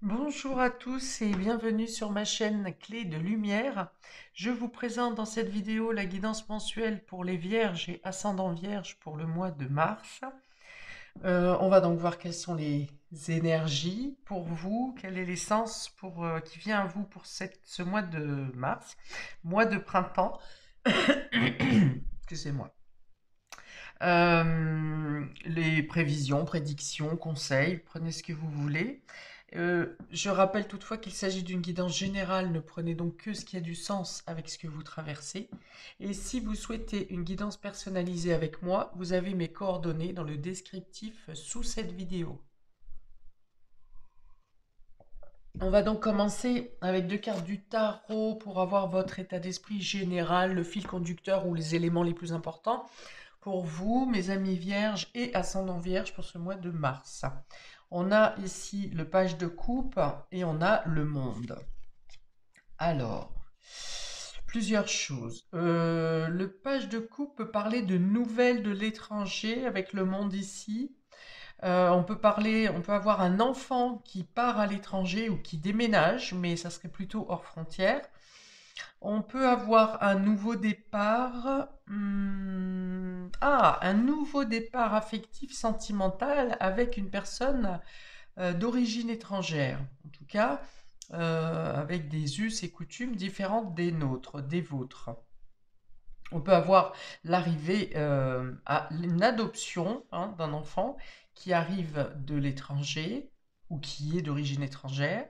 Bonjour à tous et bienvenue sur ma chaîne Clé de Lumière. Je vous présente dans cette vidéo la guidance mensuelle pour les Vierges et ascendants Vierges pour le mois de mars. On va donc voir quelles sont les énergies pour vous, quel est l'essence qui vient à vous pour ce mois de mars, mois de printemps. Excusez-moi. Les prévisions, prédictions, conseils, prenez ce que vous voulez. Je rappelle toutefois qu'il s'agit d'une guidance générale, ne prenez donc que ce qui a du sens avec ce que vous traversez. Et si vous souhaitez une guidance personnalisée avec moi, vous avez mes coordonnées dans le descriptif sous cette vidéo. On va donc commencer avec deux cartes du tarot pour avoir votre état d'esprit général, le fil conducteur ou les éléments les plus importants pour vous, mes amis vierges et ascendants vierges pour ce mois de mars. On a ici le page de coupe et on a le monde. Alors, plusieurs choses. Le page de coupe peut parler de nouvelles de l'étranger avec le monde ici. On peut avoir un enfant qui part à l'étranger ou qui déménage, mais ça serait plutôt hors frontière. On peut avoir un nouveau départ. Un nouveau départ affectif, sentimental avec une personne d'origine étrangère. En tout cas, avec des us et coutumes différentes des nôtres, des vôtres. On peut avoir l'arrivée à une adoption d'un enfant qui arrive de l'étranger ou qui est d'origine étrangère.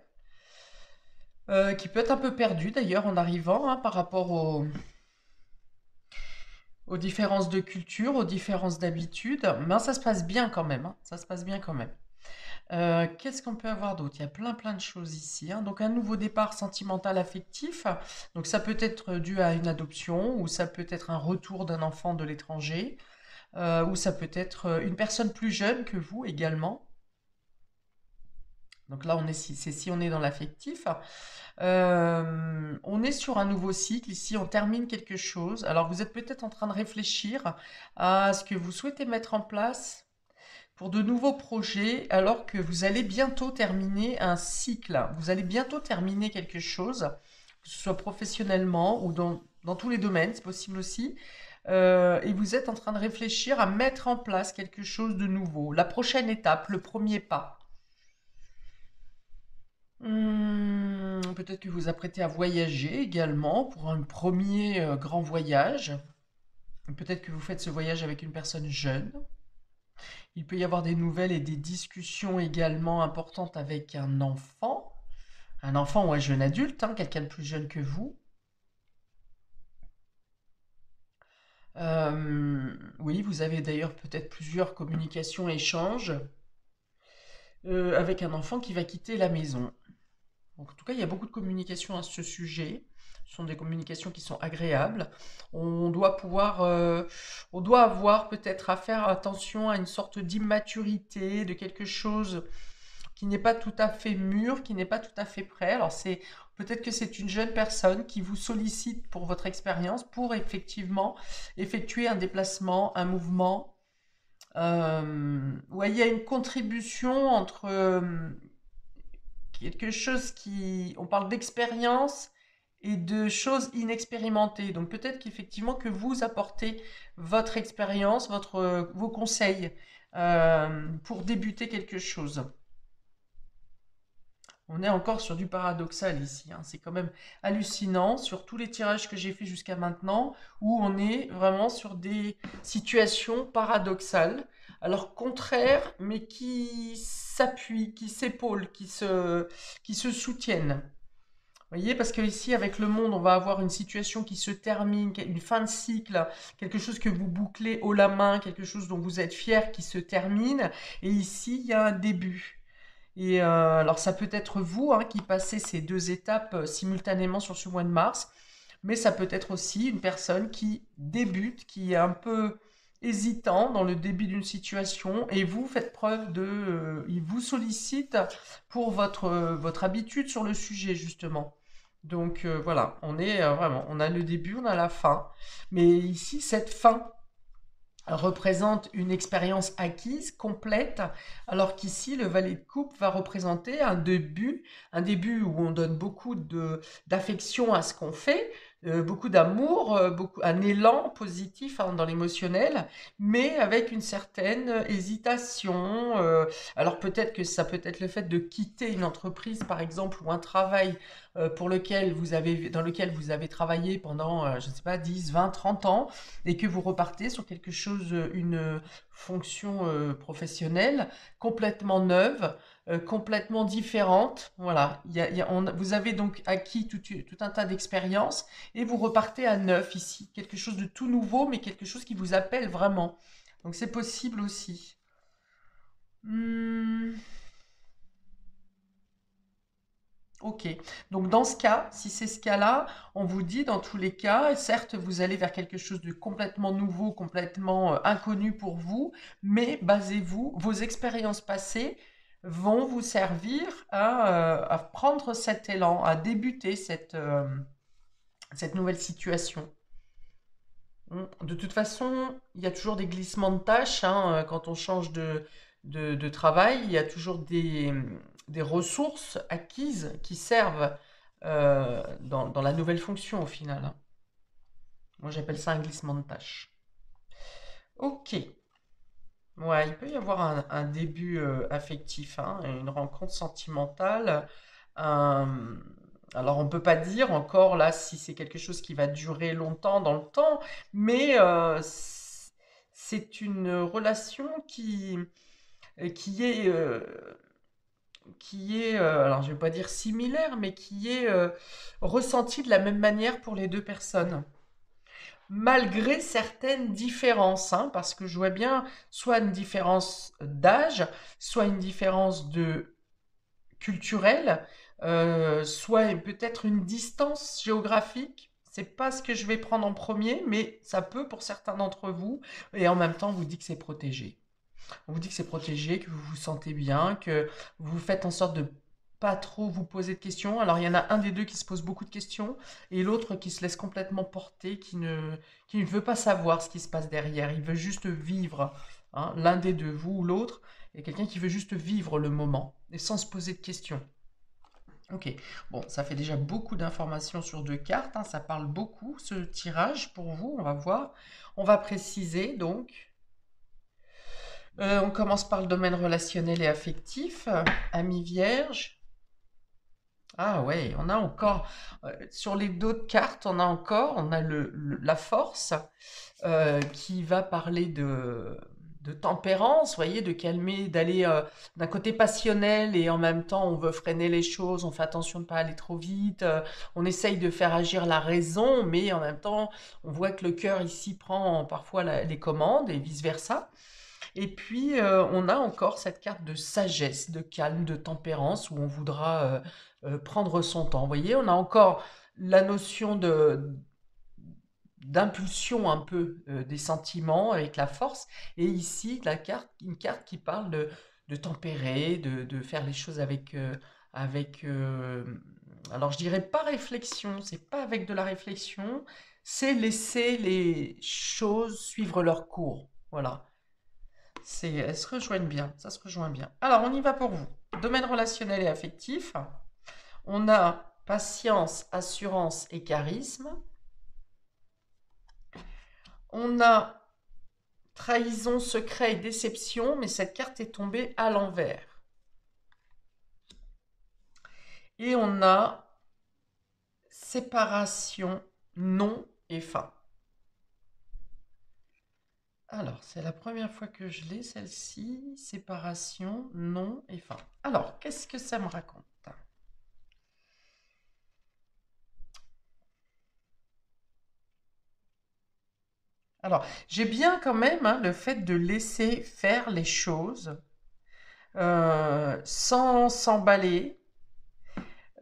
Qui peut être un peu perdu d'ailleurs en arrivant par rapport aux différences de culture, aux différences d'habitude, mais ça se passe bien quand même, ça se passe bien quand même. Qu'est-ce qu'on peut avoir d'autre? Il y a plein de choses ici, hein. Donc un nouveau départ sentimental affectif, donc ça peut être dû à une adoption, ou ça peut être un retour d'un enfant de l'étranger, ou ça peut être une personne plus jeune que vous également. Donc là, c'est si on est dans l'affectif. On est sur un nouveau cycle. Ici, on termine quelque chose. Alors, vous êtes peut-être en train de réfléchir à ce que vous souhaitez mettre en place pour de nouveaux projets, alors que vous allez bientôt terminer un cycle. Vous allez bientôt terminer quelque chose, que ce soit professionnellement ou dans tous les domaines, c'est possible aussi. Et vous êtes en train de réfléchir à mettre en place quelque chose de nouveau. La prochaine étape, le premier pas. Peut-être que vous vous apprêtez à voyager également pour un premier grand voyage. Peut-être que vous faites ce voyage avec une personne jeune. Il peut y avoir des nouvelles et des discussions également importantes avec un enfant ou un jeune adulte, quelqu'un de plus jeune que vous. Oui, vous avez d'ailleurs peut-être plusieurs communications, échanges avec un enfant qui va quitter la maison. Donc, en tout cas, il y a beaucoup de communications à ce sujet. Ce sont des communications qui sont agréables. On doit on doit avoir peut-être à faire attention à une sorte d'immaturité, de quelque chose qui n'est pas tout à fait mûr, qui n'est pas tout à fait prêt. Alors peut-être que c'est une jeune personne qui vous sollicite pour votre expérience, pour effectivement effectuer un déplacement, un mouvement. Ouais, il y a une contribution entre quelque chose on parle d'expérience et de choses inexpérimentées. Donc peut-être qu'effectivement que vous apportez votre expérience, vos conseils pour débuter quelque chose. On est encore sur du paradoxal ici, hein. C'est quand même hallucinant sur tous les tirages que j'ai fait jusqu'à maintenant, où on est vraiment sur des situations paradoxales, alors contraires, mais qui s'appuient, qui s'épaulent, qui se soutiennent. Vous voyez, parce que ici, avec le monde, on va avoir une situation qui se termine, une fin de cycle, quelque chose que vous bouclez haut la main, quelque chose dont vous êtes fier qui se termine, et ici, il y a un début. Et alors ça peut être vous qui passez ces deux étapes simultanément sur ce mois de mars, mais ça peut être aussi une personne qui débute, qui est un peu hésitant dans le début d'une situation, et vous faites preuve il vous sollicite pour votre habitude sur le sujet justement. Donc voilà, on est vraiment, on a le début, on a la fin, mais ici cette fin représente une expérience acquise, complète, alors qu'ici, le valet de coupe va représenter un début où on donne beaucoup d'affection à ce qu'on fait, beaucoup d'amour, un élan positif hein, dans l'émotionnel, mais avec une certaine hésitation. Alors peut-être que ça peut être le fait de quitter une entreprise, par exemple, ou un travail dans lequel vous avez travaillé pendant, je ne sais pas, 10, 20, 30 ans, et que vous repartez sur quelque chose, une fonction professionnelle complètement neuve, complètement différente. Voilà, vous avez donc acquis tout un tas d'expériences et vous repartez à neuf ici, quelque chose de tout nouveau, mais quelque chose qui vous appelle vraiment. Donc c'est possible aussi. Hmm. Ok, donc dans ce cas, si c'est ce cas-là, on vous dit dans tous les cas, certes, vous allez vers quelque chose de complètement nouveau, complètement inconnu pour vous, mais basez-vous, vos expériences passées vont vous servir à prendre cet élan, à débuter cette nouvelle situation. De toute façon, il y a toujours des glissements de tâches hein, quand on change de travail. Il y a toujours des ressources acquises qui servent dans la nouvelle fonction au final, hein. Moi, j'appelle ça un glissement de tâches. Ok. Ouais, il peut y avoir un début affectif, hein, une rencontre sentimentale. un- Alors, on ne peut pas dire encore là si c'est quelque chose qui va durer longtemps dans le temps, mais c'est une relation qui est, alors je ne vais pas dire similaire, mais qui est ressentie de la même manière pour les deux personnes malgré certaines différences, hein, parce que je vois bien soit une différence d'âge, soit une différence de culturelle, soit peut-être une distance géographique. C'est pas ce que je vais prendre en premier, mais ça peut pour certains d'entre vous. Et en même temps, on vous dit que c'est protégé. On vous dit que c'est protégé, que vous vous sentez bien, que vous faites en sorte de pas trop vous poser de questions. Alors il y en a un des deux qui se pose beaucoup de questions et l'autre qui se laisse complètement porter, qui ne veut pas savoir ce qui se passe derrière. Il veut juste vivre, hein, l'un des deux, vous ou l'autre, et quelqu'un qui veut juste vivre le moment et sans se poser de questions. Ok, bon, ça fait déjà beaucoup d'informations sur deux cartes, hein, ça parle beaucoup ce tirage pour vous, on va voir. On va préciser donc. On commence par le domaine relationnel et affectif. Ami vierge. Ah ouais, on a encore, sur les deux cartes, on a la force qui va parler de tempérance, vous voyez, de calmer, d'aller d'un côté passionnel et en même temps on veut freiner les choses, on fait attention de ne pas aller trop vite, on essaye de faire agir la raison, mais en même temps on voit que le cœur ici prend parfois les commandes et vice-versa. Et puis, on a encore cette carte de sagesse, de calme, de tempérance, où on voudra prendre son temps. Vous voyez, on a encore la notion d'impulsion un peu des sentiments avec la force. Et ici, une carte qui parle de tempérer, de faire les choses avec alors je dirais pas réflexion, c'est pas avec de la réflexion, c'est laisser les choses suivre leur cours. Voilà. Elles se rejoignent bien, ça se rejoint bien. Alors, on y va pour vous. Domaine relationnel et affectif. On a patience, assurance et charisme. On a trahison, secret et déception, mais cette carte est tombée à l'envers. Et on a séparation, non et fin. Alors, c'est la première fois que je l'ai, celle-ci. Séparation, non et fin. Alors, qu'est-ce que ça me raconte? Alors, j'ai bien quand même hein, le fait de laisser faire les choses sans s'emballer,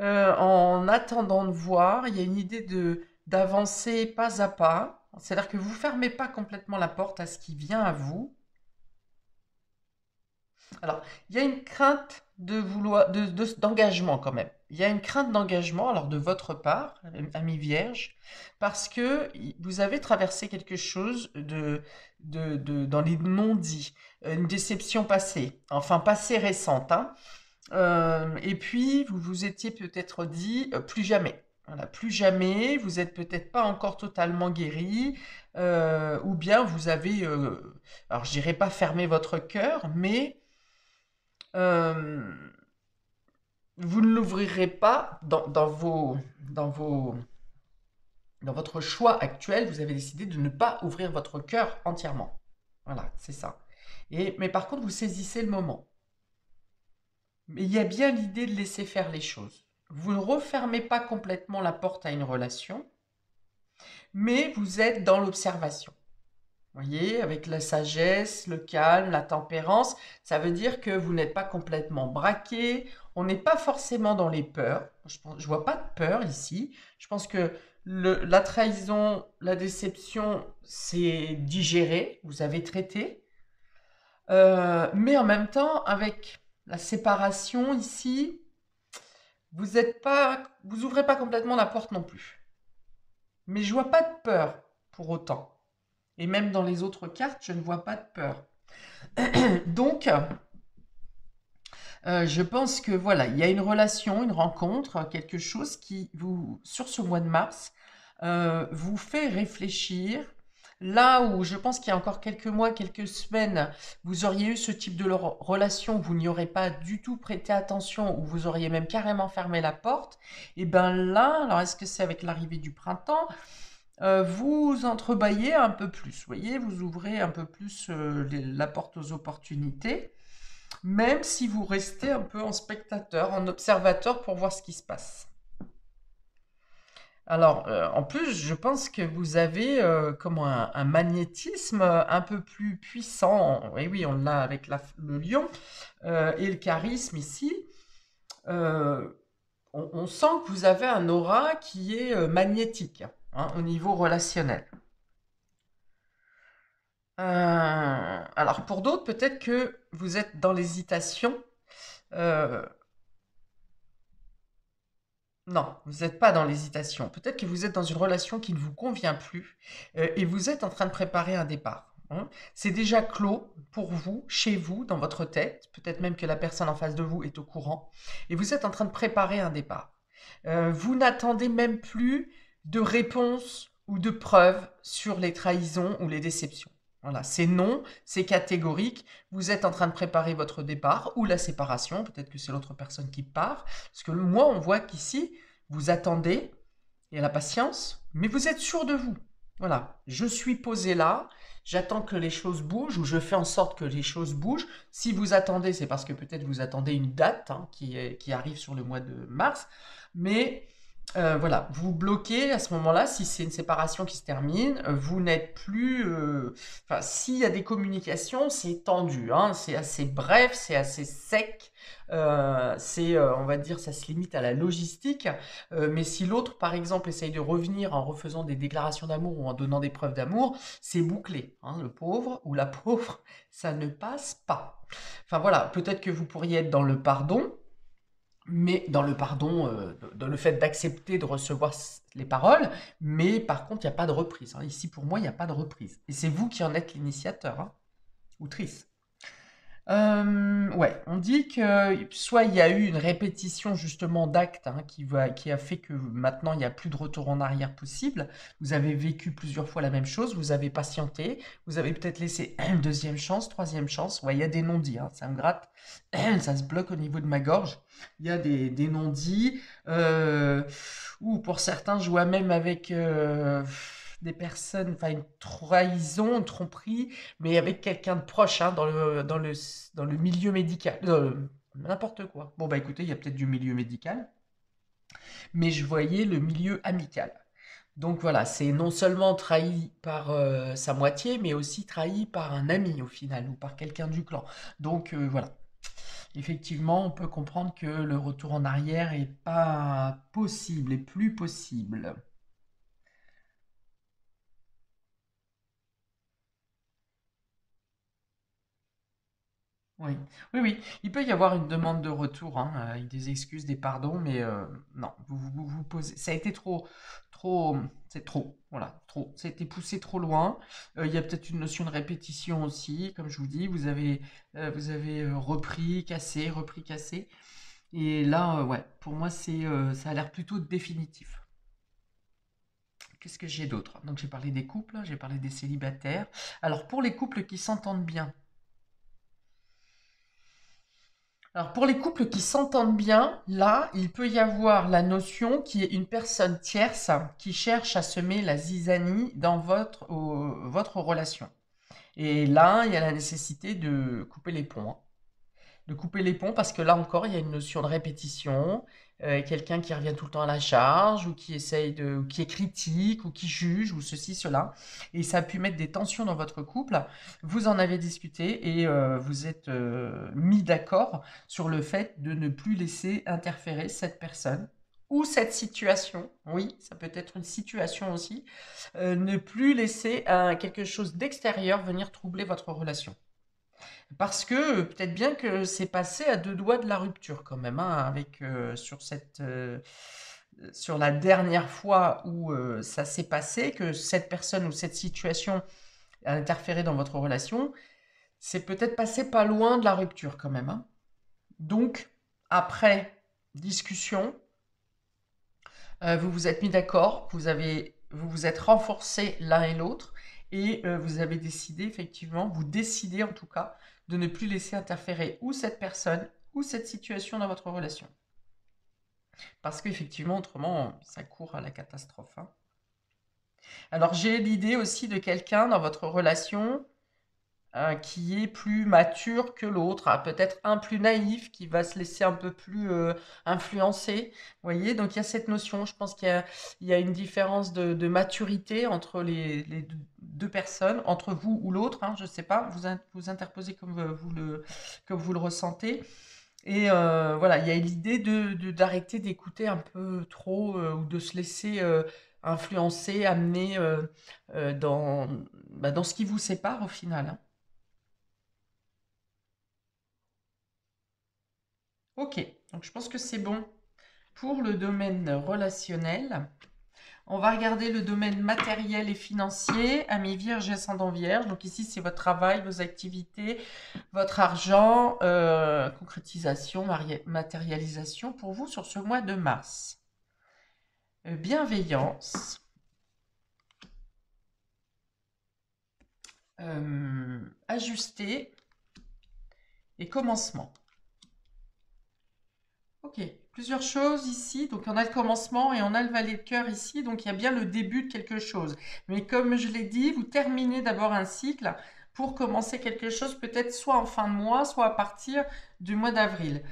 en attendant de voir. Il y a une idée d'avancer pas à pas. C'est-à-dire que vous fermez pas complètement la porte à ce qui vient à vous. Alors, il y a une crainte d'engagement quand même. Il y a une crainte d'engagement, alors de votre part, ami Vierge, parce que vous avez traversé quelque chose dans les non-dits, une déception passée, enfin passée récente, hein. Et puis, vous vous étiez peut-être dit plus jamais. Voilà, plus jamais, vous êtes peut-être pas encore totalement guéri, ou bien vous avez, alors je dirais pas fermé votre cœur, mais euh, vous ne l'ouvrirez pas dans vos, dans votre choix actuel, vous avez décidé de ne pas ouvrir votre cœur entièrement. Voilà, c'est ça. Mais par contre, vous saisissez le moment. Mais il y a bien l'idée de laisser faire les choses. Vous ne refermez pas complètement la porte à une relation, mais vous êtes dans l'observation. Vous voyez, avec la sagesse, le calme, la tempérance, ça veut dire que vous n'êtes pas complètement braqué, on n'est pas forcément dans les peurs. Je ne vois pas de peur ici. Je pense que la trahison, la déception, c'est digéré, vous avez traité. Mais en même temps, avec la séparation ici, vous ouvrez pas complètement la porte non plus. Mais je vois pas de peur pour autant. Et même dans les autres cartes, je ne vois pas de peur. Donc, je pense que voilà, il y a une relation, une rencontre, quelque chose qui vous, sur ce mois de mars, vous fait réfléchir. Là où je pense qu'il y a encore quelques mois, quelques semaines, vous auriez eu ce type de relation, vous n'y aurez pas du tout prêté attention, ou vous auriez même carrément fermé la porte. Et bien là, alors est-ce que c'est avec l'arrivée du printemps, vous entrebâillez un peu plus, vous voyez, vous ouvrez un peu plus la porte aux opportunités, même si vous restez un peu en spectateur, en observateur pour voir ce qui se passe. Alors, en plus, je pense que vous avez comment, un magnétisme un peu plus puissant. Oui, oui, on l'a avec le lion et le charisme ici. Euh, on sent que vous avez un aura qui est magnétique, hein, au niveau relationnel. Alors pour d'autres, peut-être que vous êtes dans l'hésitation. Euh, non, vous n'êtes pas dans l'hésitation. Peut-être que vous êtes dans une relation qui ne vous convient plus et vous êtes en train de préparer un départ, hein. C'est déjà clos pour vous, chez vous, dans votre tête. Peut-être même que la personne en face de vous est au courant. Et vous êtes en train de préparer un départ. Vous n'attendez même plus de réponse ou de preuves sur les trahisons ou les déceptions. Voilà, c'est non, c'est catégorique. Vous êtes en train de préparer votre départ ou la séparation. Peut-être que c'est l'autre personne qui part. Parce que moi, on voit qu'ici, vous attendez, il y a la patience, mais vous êtes sûr de vous. Voilà, je suis posé là, j'attends que les choses bougent ou je fais en sorte que les choses bougent. Si vous attendez, c'est parce que peut-être vous attendez une date, hein, qui arrive sur le mois de mars. Mais voilà, vous bloquez à ce moment-là, si c'est une séparation qui se termine, vous n'êtes plus... Enfin, s'il y a des communications, c'est tendu, hein, c'est assez bref, c'est assez sec, on va dire, ça se limite à la logistique. Mais si l'autre, par exemple, essaye de revenir en refaisant des déclarations d'amour ou en donnant des preuves d'amour, c'est bouclé, hein, le pauvre ou la pauvre, ça ne passe pas. Enfin voilà, peut-être que vous pourriez être dans le pardon, mais dans le pardon, dans le fait d'accepter de recevoir les paroles, mais par contre, il n'y a pas de reprise, hein. Ici, pour moi, il n'y a pas de reprise. Et c'est vous qui en êtes l'initiateur, hein, ou triste. Ouais, on dit que soit il y a eu une répétition justement d'actes, hein, qui a fait que maintenant il n'y a plus de retour en arrière possible. Vous avez vécu plusieurs fois la même chose, vous avez patienté, vous avez peut-être laissé une deuxième chance, troisième chance. Ouais, il y a des non-dits, hein, ça me gratte, ça se bloque au niveau de ma gorge. Il y a des non-dits, ou pour certains, je vois même avec des personnes, enfin une trahison, une tromperie, mais avec quelqu'un de proche, hein, dans le milieu médical. N'importe quoi. Bon, bah écoutez, il y a peut-être du milieu médical, mais je voyais le milieu amical. Donc voilà, c'est non seulement trahi par sa moitié, mais aussi trahi par un ami au final, ou par quelqu'un du clan. Donc voilà. Effectivement, on peut comprendre que le retour en arrière est pas possible, est plus possible. Oui, oui, oui. Il peut y avoir une demande de retour, hein, avec des excuses, des pardons, mais non, vous posez. Ça a été trop, c'est trop, voilà, trop. Ça a été poussé trop loin. Il y a peut-être une notion de répétition aussi, comme je vous dis. Vous avez repris, cassé, repris, cassé. Et là, ouais, pour moi, ça a l'air plutôt définitif. Qu'est-ce que j'ai d'autre? Donc j'ai parlé des couples, j'ai parlé des célibataires. Alors pour les couples qui s'entendent bien. Alors pour les couples qui s'entendent bien, là, il peut y avoir la notion qui est une personne tierce qui cherche à semer la zizanie dans votre relation. Et là, il y a la nécessité de couper les ponts, hein. De couper les ponts parce que là encore, il y a une notion de répétition, quelqu'un qui revient tout le temps à la charge ou qui essaye ou qui est critique ou qui juge ou ceci, cela. Et ça a pu mettre des tensions dans votre couple. Vous en avez discuté et vous êtes mis d'accord sur le fait de ne plus laisser interférer cette personne ou cette situation. Oui, ça peut être une situation aussi. Ne plus laisser quelque chose d'extérieur venir troubler votre relation. Parce que peut-être bien que c'est passé à deux doigts de la rupture quand même, hein, avec sur la dernière fois où ça s'est passé, que cette personne ou cette situation a interféré dans votre relation, c'est peut-être passé pas loin de la rupture quand même, hein. Donc, après discussion, vous vous êtes mis d'accord, vous vous êtes renforcés l'un et l'autre, et vous avez décidé, effectivement, vous décidez en tout cas, de ne plus laisser interférer ou cette personne ou cette situation dans votre relation. Parce qu'effectivement, autrement, ça court à la catastrophe, hein. Alors, j'ai l'idée aussi de quelqu'un dans votre relation qui est plus mature que l'autre, peut-être un plus naïf, qui va se laisser un peu plus influencer. Vous voyez, donc il y a cette notion, je pense qu'il y a une différence de maturité entre les deux personnes, entre vous ou l'autre, hein, je ne sais pas, vous interposez comme vous le ressentez. Et voilà, il y a l'idée d'arrêter d'écouter un peu trop ou de se laisser influencer, amener dans ce qui vous sépare au final, hein. Ok, donc je pense que c'est bon pour le domaine relationnel. On va regarder le domaine matériel et financier, amis vierge et ascendant vierge. Donc ici, c'est votre travail, vos activités, votre argent, concrétisation, matérialisation pour vous sur ce mois de mars. Bienveillance, ajuster et commencement. Ok, plusieurs choses ici. Donc on a le commencement et on a le valet de cœur ici. Donc il y a bien le début de quelque chose. Mais comme je l'ai dit, vous terminez d'abord un cycle pour commencer quelque chose peut-être soit en fin de mois, soit à partir du mois d'avril.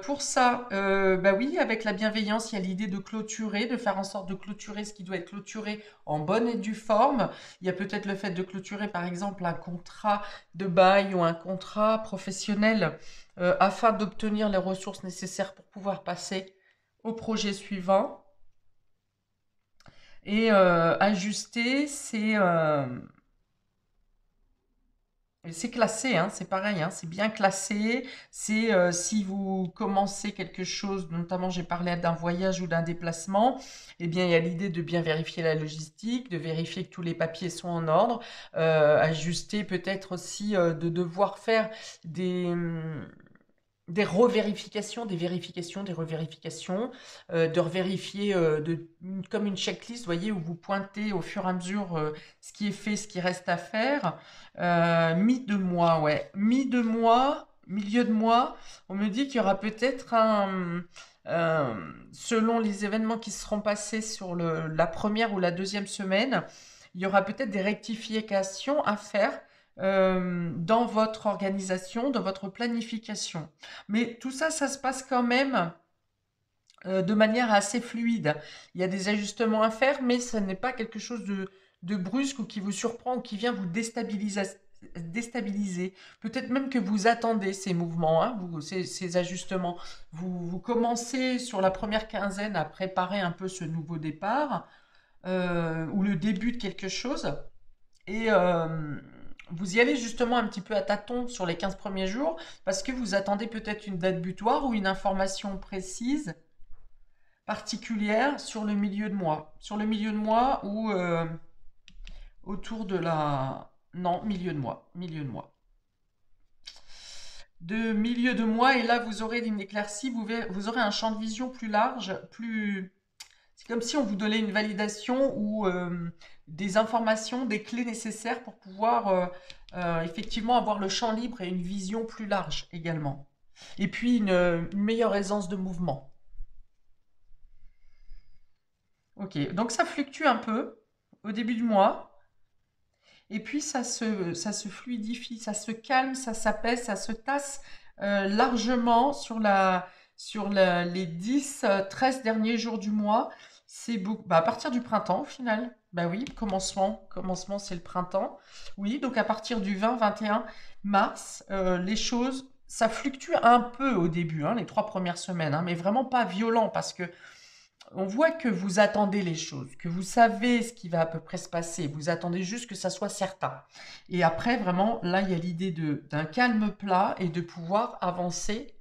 Pour ça, bah oui, avec la bienveillance, il y a l'idée de clôturer, de faire en sorte de clôturer ce qui doit être clôturé en bonne et due forme. Il y a peut-être le fait de clôturer par exemple un contrat de bail ou un contrat professionnel afin d'obtenir les ressources nécessaires pour pouvoir passer au projet suivant. Et ajuster, c'est classé, hein, c'est pareil, hein, c'est bien classé. C'est si vous commencez quelque chose, notamment j'ai parlé d'un voyage ou d'un déplacement, eh bien il y a l'idée de bien vérifier la logistique, de vérifier que tous les papiers sont en ordre, ajuster peut-être aussi de devoir faire des revérifications, des vérifications, des revérifications, de revérifier comme une checklist, vous voyez, où vous pointez au fur et à mesure ce qui est fait, ce qui reste à faire. Mi-de-mois, ouais. Mi-de-mois, milieu de mois, on me dit qu'il y aura peut-être selon les événements qui seront passés sur la première ou la deuxième semaine, il y aura peut-être des rectifications à faire dans votre organisation, dans votre planification. Mais tout ça, ça se passe quand même de manière assez fluide. Il y a des ajustements à faire, mais ce n'est pas quelque chose de brusque ou qui vous surprend ou qui vient vous déstabiliser. Peut-être même que vous attendez ces mouvements, hein, ces ajustements. Vous commencez sur la première quinzaine à préparer un peu ce nouveau départ ou le début de quelque chose. Et vous y allez justement un petit peu à tâtons sur les 15 premiers jours parce que vous attendez peut-être une date butoir ou une information précise, particulière sur le milieu de mois. Sur le milieu de mois ou autour de la... Non, milieu de mois. Milieu de mois. De milieu de mois, et là vous aurez une éclaircie, vous aurez un champ de vision plus large, plus... C'est comme si on vous donnait une validation ou des informations, des clés nécessaires pour pouvoir effectivement avoir le champ libre et une vision plus large également. Et puis une meilleure aisance de mouvement. Ok, donc ça fluctue un peu au début du mois. Et puis ça se fluidifie, ça se calme, ça s'apaise, ça se tasse largement les 10, 13 derniers jours du mois. C'est beaucoup, bah, à partir du printemps au final. Bah oui, commencement c'est le printemps. Oui, donc à partir du 20-21 mars, les choses, ça fluctue un peu au début, hein, les 3 premières semaines, hein, mais vraiment pas violent parce que on voit que vous attendez les choses, que vous savez ce qui va à peu près se passer. Vous attendez juste que ça soit certain. Et après, vraiment, là, il y a l'idée d'un calme plat et de pouvoir avancer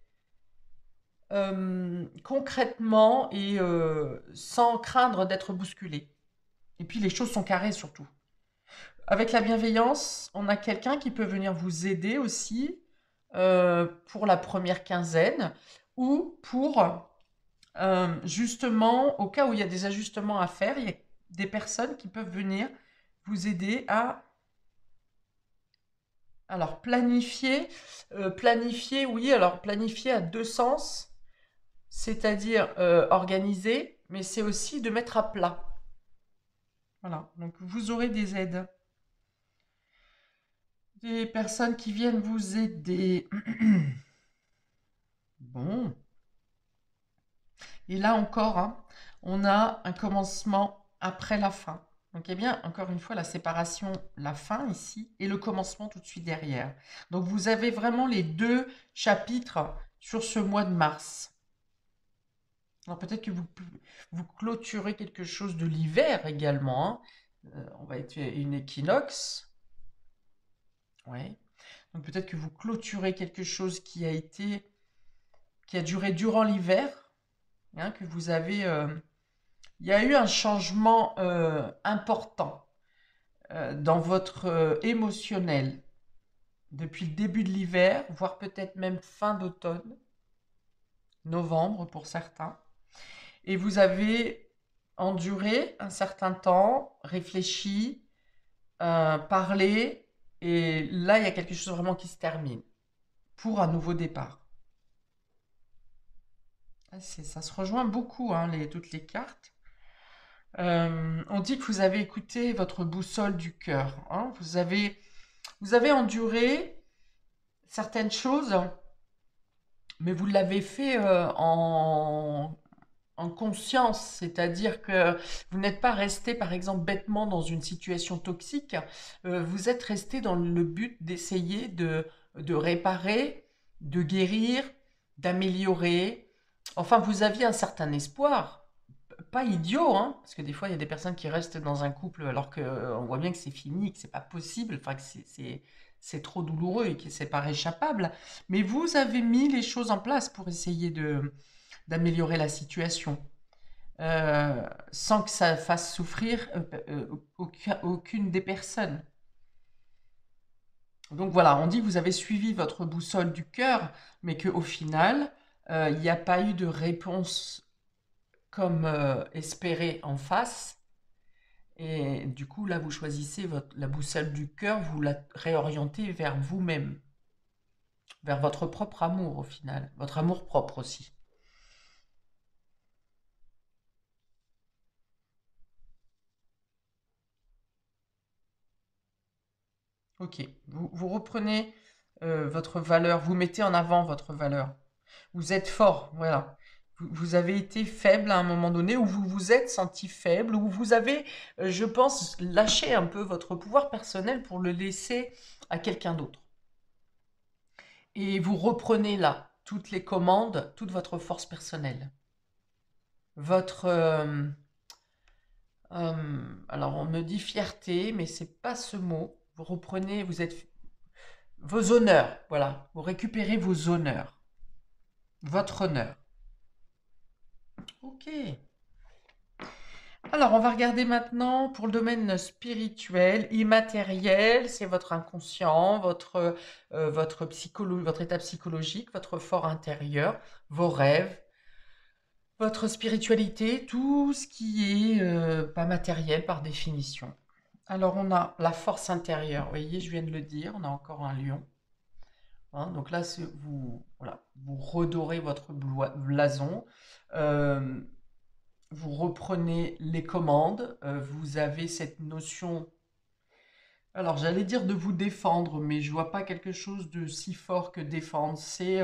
concrètement et sans craindre d'être bousculé. Et puis, les choses sont carrées surtout. Avec la bienveillance, on a quelqu'un qui peut venir vous aider aussi pour la première quinzaine ou pour justement, au cas où il y a des ajustements à faire, il y a des personnes qui peuvent venir vous aider à alors planifier, oui, alors planifier à deux sens, c'est-à-dire organiser, mais c'est aussi de mettre à plat. Voilà, donc vous aurez des aides, des personnes qui viennent vous aider. Bon, et là encore, hein, on a un commencement après la fin. Donc, eh bien, encore une fois, la séparation, la fin ici, et le commencement tout de suite derrière. Donc, vous avez vraiment les deux chapitres sur ce mois de mars. Alors, peut-être que vous clôturez quelque chose de l'hiver également, hein. On va être une équinoxe. Ouais. Donc, peut-être que vous clôturez quelque chose qui a duré durant l'hiver, hein, que vous avez... il y a eu un changement important dans votre émotionnel depuis le début de l'hiver, voire peut-être même fin d'automne, novembre pour certains. Et vous avez enduré un certain temps, réfléchi, parlé, et là, il y a quelque chose vraiment qui se termine pour un nouveau départ. Ah, ça se rejoint beaucoup, hein, toutes les cartes. On dit que vous avez écouté votre boussole du cœur, hein. Vous avez enduré certaines choses, mais vous l'avez fait en conscience, c'est-à-dire que vous n'êtes pas resté, par exemple, bêtement dans une situation toxique. Vous êtes resté dans le but d'essayer de réparer, de guérir, d'améliorer. Enfin, vous aviez un certain espoir pas idiot, hein, parce que des fois il y a des personnes qui restent dans un couple alors qu'on voit bien que c'est fini, que c'est pas possible, enfin que c'est trop douloureux et que c'est pas réchappable. Mais vous avez mis les choses en place pour essayer d'améliorer la situation, sans que ça fasse souffrir aucune des personnes. Donc voilà, on dit que vous avez suivi votre boussole du cœur, mais qu'au final, il n'y a pas eu de réponse comme espéré en face. Et du coup, là, vous choisissez la boussole du cœur, vous la réorientez vers vous-même, vers votre propre amour au final, votre amour propre aussi. Ok, vous reprenez votre valeur, vous mettez en avant votre valeur. Vous êtes fort, voilà. Vous avez été faible à un moment donné, ou vous vous êtes senti faible, ou vous avez, je pense, lâché un peu votre pouvoir personnel pour le laisser à quelqu'un d'autre. Et vous reprenez là toutes les commandes, toute votre force personnelle. Votre... alors on me dit fierté, mais c'est pas ce mot. vous reprenez, vous êtes vos honneurs, voilà, vous récupérez vos honneurs, votre honneur. Ok. Alors, on va regarder maintenant pour le domaine spirituel, immatériel, c'est votre inconscient, votre état psychologique, votre fort intérieur, vos rêves, votre spiritualité, tout ce qui est pas matériel par définition. Alors, on a la force intérieure, vous voyez, je viens de le dire, on a encore un lion. Hein, donc là, vous, voilà, vous redorez votre blason. Euh, vous reprenez les commandes, vous avez cette notion, alors j'allais dire de vous défendre, mais je vois pas quelque chose de si fort que défendre, c'est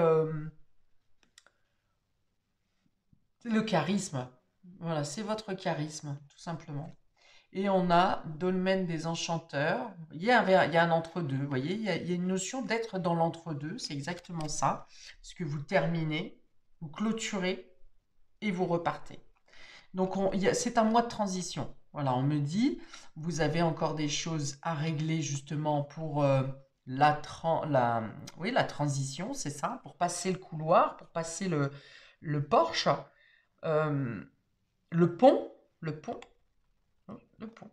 le charisme, voilà, c'est votre charisme, tout simplement. Et on a Dolmen des enchanteurs, il y a un entre-deux, vous voyez, il y a une notion d'être dans l'entre-deux, c'est exactement ça, parce que vous terminez, vous clôturez et vous repartez. Donc, c'est un mois de transition. Voilà, on me dit, vous avez encore des choses à régler justement pour oui, la transition, c'est ça, pour passer le couloir, pour passer le porche, euh, le pont, le pont, hein, le pont.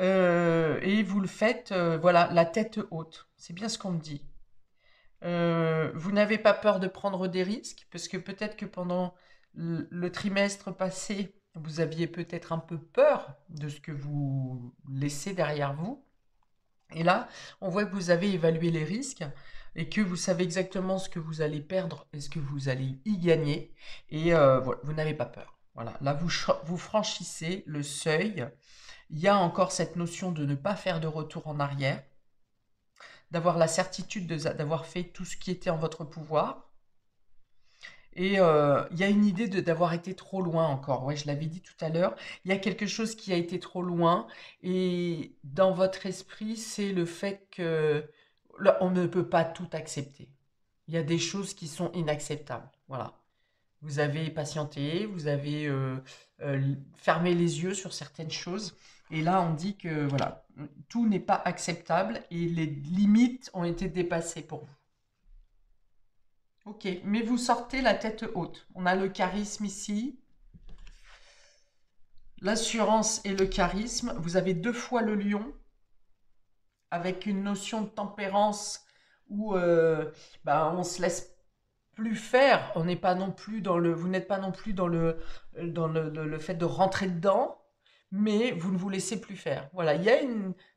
Et vous le faites, voilà, la tête haute. C'est bien ce qu'on me dit. Vous n'avez pas peur de prendre des risques, parce que peut-être que pendant le trimestre passé, vous aviez peut-être un peu peur de ce que vous laissez derrière vous. Et là, on voit que vous avez évalué les risques et que vous savez exactement ce que vous allez perdre et ce que vous allez y gagner. Et voilà, vous n'avez pas peur. Voilà, là, vous franchissez le seuil. Il y a encore cette notion de ne pas faire de retour en arrière, d'avoir la certitude d'avoir fait tout ce qui était en votre pouvoir. Et il y a une idée d'avoir été trop loin encore. Ouais, je l'avais dit tout à l'heure. Il y a quelque chose qui a été trop loin. Et dans votre esprit, c'est le fait que là, on ne peut pas tout accepter. Il y a des choses qui sont inacceptables. Voilà. Vous avez patienté, vous avez fermé les yeux sur certaines choses. Et là, on dit que voilà, tout n'est pas acceptable et les limites ont été dépassées pour vous. Ok, mais vous sortez la tête haute. On a le charisme ici, l'assurance et le charisme. Vous avez deux fois le lion, avec une notion de tempérance où on se laisse plus faire. On n'est pas non plus dans le, vous n'êtes pas non plus dans le fait de rentrer dedans, mais vous ne vous laissez plus faire. Voilà, il y a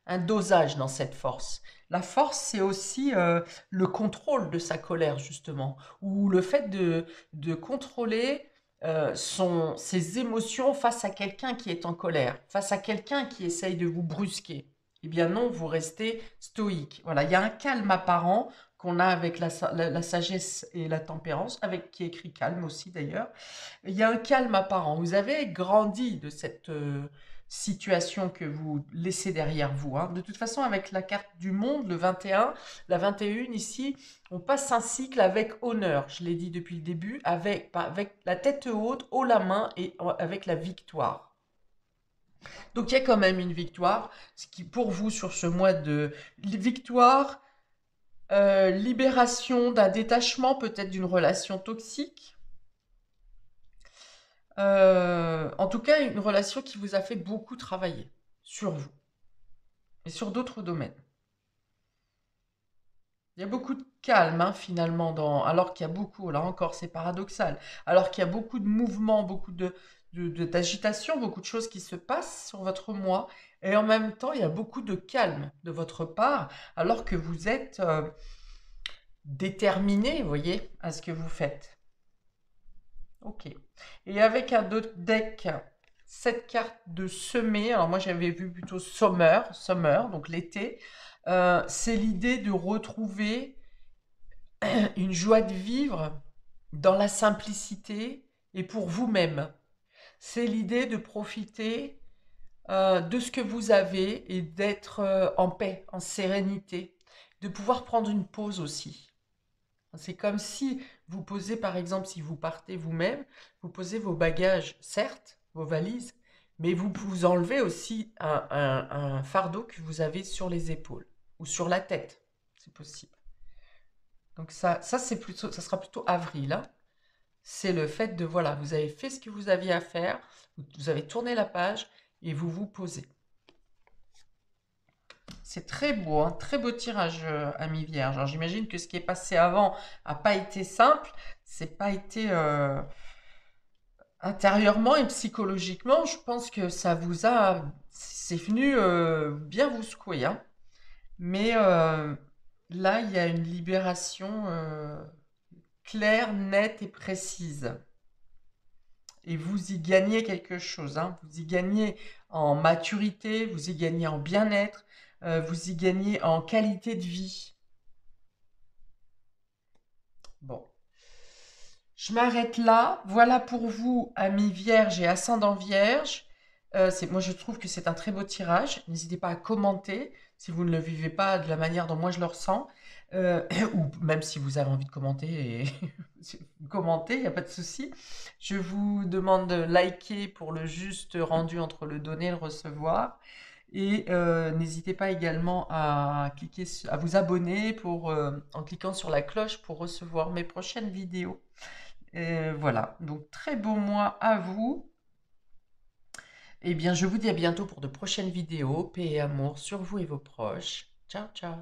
un dosage dans cette force. La force, c'est aussi le contrôle de sa colère, justement, ou le fait de contrôler ses émotions face à quelqu'un qui est en colère, face à quelqu'un qui essaye de vous brusquer. Eh bien non, vous restez stoïque. Voilà, il y a un calme apparent qu'on a avec la sagesse et la tempérance, avec qui est écrit calme aussi d'ailleurs. Il y a un calme apparent. Vous avez grandi de cette situation que vous laissez derrière vous. Hein. De toute façon, avec la carte du monde, le 21, la 21 ici, on passe un cycle avec honneur. Je l'ai dit depuis le début, avec la tête haute, haut la main et avec la victoire. Donc il y a quand même une victoire, ce qui pour vous sur ce mois de victoire, libération d'un détachement, peut-être d'une relation toxique. En tout cas, une relation qui vous a fait beaucoup travailler sur vous et sur d'autres domaines. Il y a beaucoup de calme hein, finalement, alors qu'il y a beaucoup, là encore c'est paradoxal, alors qu'il y a beaucoup de mouvements, beaucoup d'agitation, beaucoup de choses qui se passent sur votre moi, et en même temps il y a beaucoup de calme de votre part, alors que vous êtes déterminé, vous voyez, à ce que vous faites. Ok. Et avec un autre deck, cette carte de semer, alors moi j'avais vu plutôt summer, donc l'été, c'est l'idée de retrouver une joie de vivre dans la simplicité et pour vous-même. C'est l'idée de profiter de ce que vous avez et d'être en paix, en sérénité, de pouvoir prendre une pause aussi. C'est comme si vous posez, par exemple, si vous partez vous-même, vous posez vos bagages, certes, vos valises, mais vous enlevez aussi un fardeau que vous avez sur les épaules. ou sur la tête, c'est possible. Donc ça c'est plutôt, ça sera plutôt avril, hein. C'est le fait de, voilà, vous avez fait ce que vous aviez à faire, vous avez tourné la page et vous vous posez. C'est très beau, hein, très beau tirage, ami Vierge. Alors j'imagine que ce qui est passé avant n'a pas été simple, c'est pas été intérieurement et psychologiquement, je pense que ça vous a, c'est venu bien vous secouer, hein. Mais là, il y a une libération claire, nette et précise. Et vous y gagnez quelque chose, hein. Vous y gagnez en maturité, vous y gagnez en bien-être, vous y gagnez en qualité de vie. Bon, je m'arrête là. Voilà pour vous, amis vierges et ascendant vierge. Moi, je trouve que c'est un très beau tirage. N'hésitez pas à commenter si vous ne le vivez pas de la manière dont moi je le ressens. Ou même si vous avez envie de commenter, et commentez, il n'y a pas de souci. Je vous demande de liker pour le juste rendu entre le donner et le recevoir. Et n'hésitez pas également à cliquer, à vous abonner en cliquant sur la cloche pour recevoir mes prochaines vidéos. Voilà, donc très beau mois à vous. Eh bien, je vous dis à bientôt pour de prochaines vidéos. Paix et amour sur vous et vos proches. Ciao, ciao.